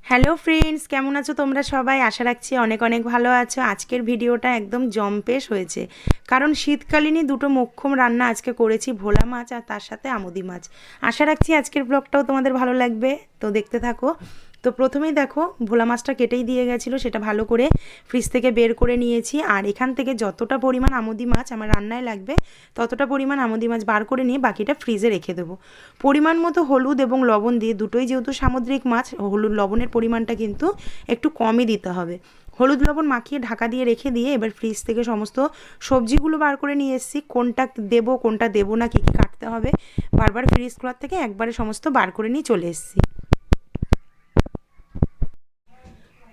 Hello friends, কেমন আছো তোমরা সবাই? আশা রাখছি অনেক অনেক ভালো আছো। আজকের ভিডিওটা একদম জম্পেশ হয়েছে, কারণ শীতকালীনই দুটো মোক্ষম রান্না আজকে করেছি, ভোলা মাছ আর তার সাথে আমুদি মাছ। আশা রাখছি আজকের ব্লগটাও তোমাদের ভালো লাগবে, তো দেখতে থাকো। তো প্রথমেই দেখো, ভোলা মাছটা কেটেই দিয়ে গেছিলো, সেটা ভালো করে ফ্রিজ থেকে বের করে নিয়েছি। আর এখান থেকে যতটা পরিমাণ আমুদি মাছ আমার রান্নায় লাগবে ততটা পরিমাণ আমুদি মাছ বার করে নিয়ে বাকিটা ফ্রিজে রেখে দেবো। পরিমাণ মতো হলুদ এবং লবণ দিয়ে, দুটোই যেহেতু সামুদ্রিক মাছ, হলুদ লবণের পরিমাণটা কিন্তু একটু কমই দিতে হবে। হলুদ লবণ মাখিয়ে ঢাকা দিয়ে রেখে দিয়ে এবার ফ্রিজ থেকে সমস্ত সবজিগুলো বার করে নিয়ে এসেছি। কোনটা দেবো কোনটা দেবো না, কী কী কাটতে হবে, বারবার ফ্রিজ খোলার থেকে একবারে সমস্ত বার করে নিয়ে চলে এসেছি।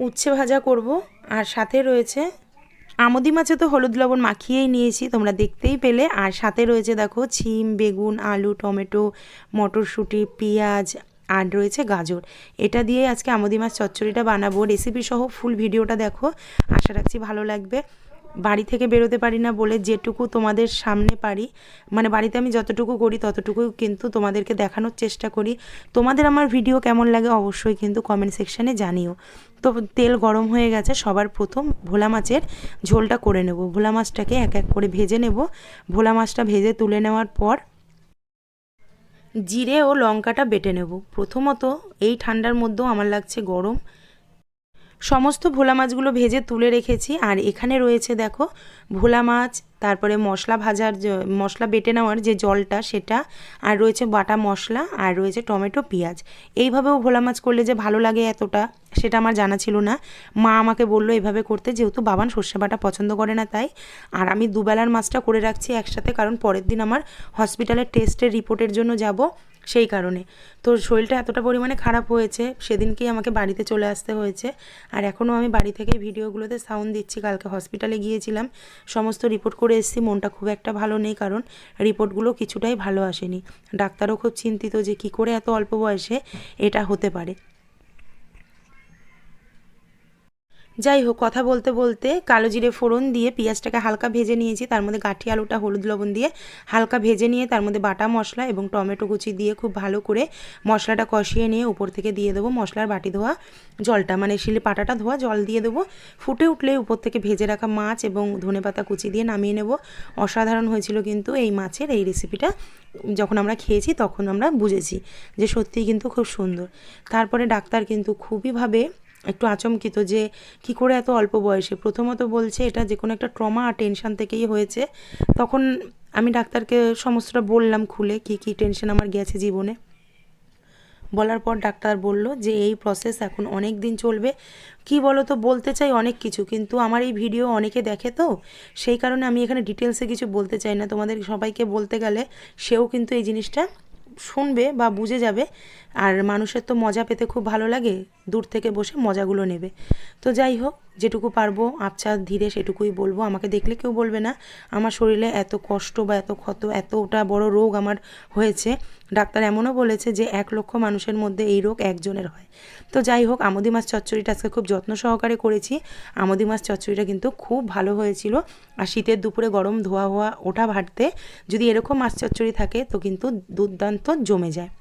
উচ্ছে ভাজা করব, আর সাথে রয়েছে আমুদি মাছে তো হলুদ লবণ মাখিয়েই নিয়েছি, তোমরা দেখতেই পেলে। আর সাথে রয়েছে দেখো শিম, বেগুন, আলু, টমেটো, মটরশুঁটি, পেঁয়াজ, আর রয়েছে গাজর। এটা দিয়ে আজকে আমুদি মাছ চচ্চড়িটা বানাবো। রেসিপি সহ ফুল ভিডিওটা দেখো, আশা রাখছি ভালো লাগবে। বাড়ি থেকে বেরোতে পারি না বলে যেটুকু তোমাদের সামনে পারি, মানে বাড়িতে আমি যতটুকু করি ততটুকু কিন্তু তোমাদেরকে দেখানোর চেষ্টা করি। তোমাদের আমার ভিডিও কেমন লাগে অবশ্যই কিন্তু কমেন্ট সেকশানে জানিও। তো তেল গরম হয়ে গেছে, সবার প্রথম ভোলা মাছের ঝোলটা করে নেব। ভোলা মাছটাকে এক এক করে ভেজে নেব। ভোলা মাছটা ভেজে তুলে নেওয়ার পর জিরে ও লঙ্কাটা বেটে নেব। প্রথমত এই ঠান্ডার মধ্যেও আমার লাগছে গরম, সমস্ত ভোলা মাছগুলো ভেজে তুলে রেখেছি। আর এখানে রয়েছে দেখো ভোলা মাছ, তারপরে মশলা ভাজার মশলা বেটে নেওয়ার যে জলটা সেটা, আর রয়েছে বাটা মশলা, আর রয়েছে টমেটো, পেঁয়াজ। এইভাবেও ভোলা মাছ করলে যে ভালো লাগে এতটা, সেটা আমার জানা ছিল না। মা আমাকে বললো এভাবে করতে, যেহেতু বাবান সর্ষে বাটা পছন্দ করে না তাই। আর আমি দুবেলার মাছটা করে রাখছি একসাথে, কারণ পরের দিন আমার হসপিটালের টেস্টের রিপোর্টের জন্য যাব, সেই কারণে। তো শরীরটা এতটা পরিমাণে খারাপ হয়েছে, সেদিনকেই আমাকে বাড়িতে চলে আসতে হয়েছে। আর এখনও আমি বাড়ি থেকে ভিডিওগুলোতে সাউন্ড দিচ্ছি। কালকে হসপিটালে গিয়েছিলাম, সমস্ত রিপোর্ট করে এসেছি। মনটা খুব একটা ভালো নেই, কারণ রিপোর্টগুলো কিছুটাই ভালো আসেনি। ডাক্তারও খুব চিন্তিত যে কী করে এত অল্প বয়সে এটা হতে পারে। যাই হোক, কথা বলতে বলতে কালো জিরে ফোড়ন দিয়ে পেঁয়াজটাকে হালকা ভেজে নিয়েছি। তার মধ্যে গাঁঠি আলুটা হলুদ লবণ দিয়ে হালকা ভেজে নিয়ে তার মধ্যে বাটা মশলা এবং টমেটো কুচি দিয়ে খুব ভালো করে মশলাটা কষিয়ে নিয়ে উপর থেকে দিয়ে দেবো মশলার বাটি ধোয়া জলটা, মানে শিলে পাটাটা ধোয়া জল দিয়ে দেবো। ফুটে উঠলে উপর থেকে ভেজে রাখা মাছ এবং ধনেপাতা কুচি দিয়ে নামিয়ে নেব। অসাধারণ হয়েছিল কিন্তু এই মাছের এই রেসিপিটা। যখন আমরা খেয়েছি তখন আমরা বুঝেছি যে সত্যিই কিন্তু খুব সুন্দর। তারপরে ডাক্তার কিন্তু খুবইভাবে একটু আচমকিত যে কি করে এত অল্প বয়সে। প্রথমত বলছে এটা যে কোনো একটা ট্রমা আর টেনশান থেকেই হয়েছে। তখন আমি ডাক্তারকে সমস্তটা বললাম খুলে, কি কি টেনশন আমার গেছে জীবনে। বলার পর ডাক্তার বলল যে এই প্রসেস এখন অনেক দিন চলবে। কি বলো তো, বলতে চাই অনেক কিছু, কিন্তু আমার এই ভিডিও অনেকে দেখে, তো সেই কারণে আমি এখানে ডিটেলসে কিছু বলতে চাই না। তোমাদের সবাইকে বলতে গেলে সেও কিন্তু এই জিনিসটা শুনবে বা বুঝে যাবে। আর মানুষের তো মজা পেতে খুব ভালো লাগে, দূর থেকে বসে মজাগুলো নেবে। তো যাই হোক, যেটুকু পারবো আবছা ধীরে সেটুকুই বলবো। আমাকে দেখলে কেউ বলবে না আমার শরীরে এত কষ্ট বা এত ক্ষত, এতটা বড় রোগ আমার হয়েছে। ডাক্তার এমনও বলেছে যে 1,00,000 মানুষের মধ্যে এই রোগ একজনের হয়। তো যাই হোক, আমুদি মাছ চচ্চড়িটা আজকে খুব যত্ন সহকারে করেছি। আমুদি মাছ চচ্চড়িটা কিন্তু খুব ভালো হয়েছিল। আর শীতের দুপুরে গরম ধোয়া হওয়া ওঠা ভাটতে যদি এরকম মাছ চচ্চড়ি থাকে তো কিন্তু দুর্দান্ত জমে যায়।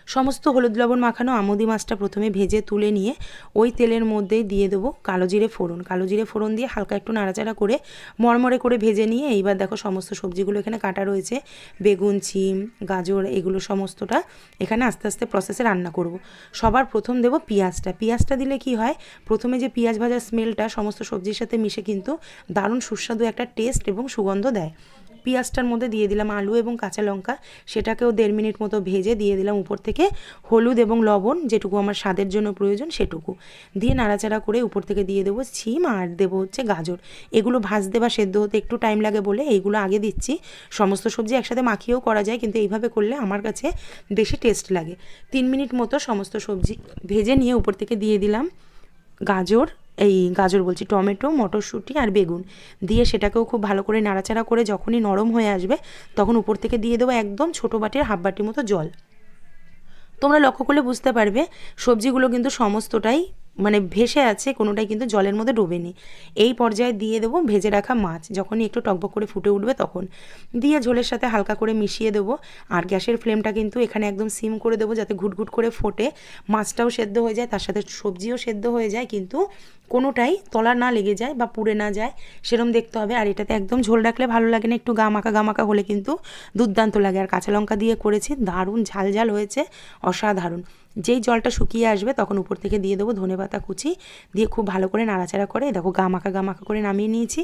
সমস্ত হলুদ লবণ মাখানো আমুদি মাছটা প্রথমে ভেজে তুলে নিয়ে ওই তেলের মধ্যেই দিয়ে দেবো কালো জিরে ফোড়ন। কালো জিরে ফোড়ন দিয়ে হালকা একটু নাড়াচাড়া করে মরমরে করে ভেজে নিয়ে এইবার দেখো সমস্ত সবজিগুলো এখানে কাটা রয়েছে, বেগুন, শিম, গাজর, এগুলো সমস্তটা এখানে আস্তে আস্তে প্রসেসে রান্না করব। সবার প্রথম দেবো পেঁয়াজটা। পেঁয়াজটা দিলে কি হয়, প্রথমে যে পেঁয়াজ ভাজার স্মেলটা সমস্ত সবজির সাথে মিশে কিন্তু দারুণ সুস্বাদু একটা টেস্ট এবং সুগন্ধ দেয়। পেঁয়াজটার মধ্যে দিয়ে দিলাম আলু এবং কাঁচা লঙ্কা, সেটাকেও 1.5 মিনিট মতো ভেজে দিয়ে দিলাম উপর থেকে হলুদ এবং লবণ, যেটুকু আমার স্বাদের জন্য প্রয়োজন সেটুকু দিয়ে নাড়াচাড়া করে উপর থেকে দিয়ে দেবো শিম, আর দেবো হচ্ছে গাজর। এগুলো ভাজতে বা সেদ্ধ হতে একটু টাইম লাগে বলে এইগুলো আগে দিচ্ছি। সমস্ত সবজি একসাথে মাখিয়েও করা যায়, কিন্তু এইভাবে করলে আমার কাছে বেশি টেস্ট লাগে। 3 মিনিট মতো সমস্ত সবজি ভেজে নিয়ে উপর থেকে দিয়ে দিলাম গাজর, গাজর বলছি টমেটো, মটরশুঁটি আর বেগুন দিয়ে সেটাকেও খুব ভালো করে নাড়াচাড়া করে যখনই নরম হয়ে আসবে তখন উপর থেকে দিয়ে দেবো একদম ছোটো বাটির হাফ বাটির মতো জল। তোমরা লক্ষ্য করলে বুঝতে পারবে সবজিগুলো কিন্তু সমস্তটাই মানে ভেসে আছে, কোনোটাই কিন্তু জলের মধ্যে ডোবেনি। এই পর্যায়ে দিয়ে দেবো ভেজে রাখা মাছ, যখনই একটু টকবক করে ফুটে উঠবে তখন দিয়ে ঝোলের সাথে হালকা করে মিশিয়ে দেবো। আর গ্যাসের ফ্লেমটা কিন্তু এখানে একদম সিম করে দেবো, যাতে ঘুটঘুট করে ফোটে, মাছটাও সেদ্ধ হয়ে যায়, তার সাথে সবজিও সেদ্ধ হয়ে যায়, কিন্তু কোনোটাই তলা না লেগে যায় বা পুড়ে না যায় সেরকম দেখতে হবে। আর এটাতে একদম ঝোল রাখলে ভালো লাগে না, একটু গা মাখা হলে কিন্তু দুর্দান্ত লাগে। আর কাঁচা লঙ্কা দিয়ে করেছি, দারুণ ঝাল ঝাল হয়েছে, অসাধারণ। যেই জলটা শুকিয়ে আসবে তখন উপর থেকে দিয়ে দেবো ধনেপাতা কুচি, দিয়ে খুব ভালো করে নাড়াচাড়া করে দেখো গা মাখা করে নামিয়ে নিয়েছি।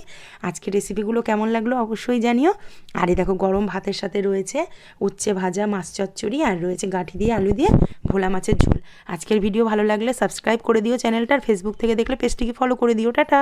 আজকের রেসিপিগুলো কেমন লাগলো অবশ্যই জানিও। আর এই দেখো গরম ভাতের সাথে রয়েছে উচ্ছে ভাজা, মাছ চচ্চড়ি, আর রয়েছে গাঁঠি দিয়ে আলু দিয়ে ভোলা মাছের ঝোল। আজকের ভিডিও ভালো লাগলে সাবস্ক্রাইব করে দিও চ্যানেলটা, আর ফেসবুক থেকে দেখলে পেজটিকে ফলো করে দিও। টাটা।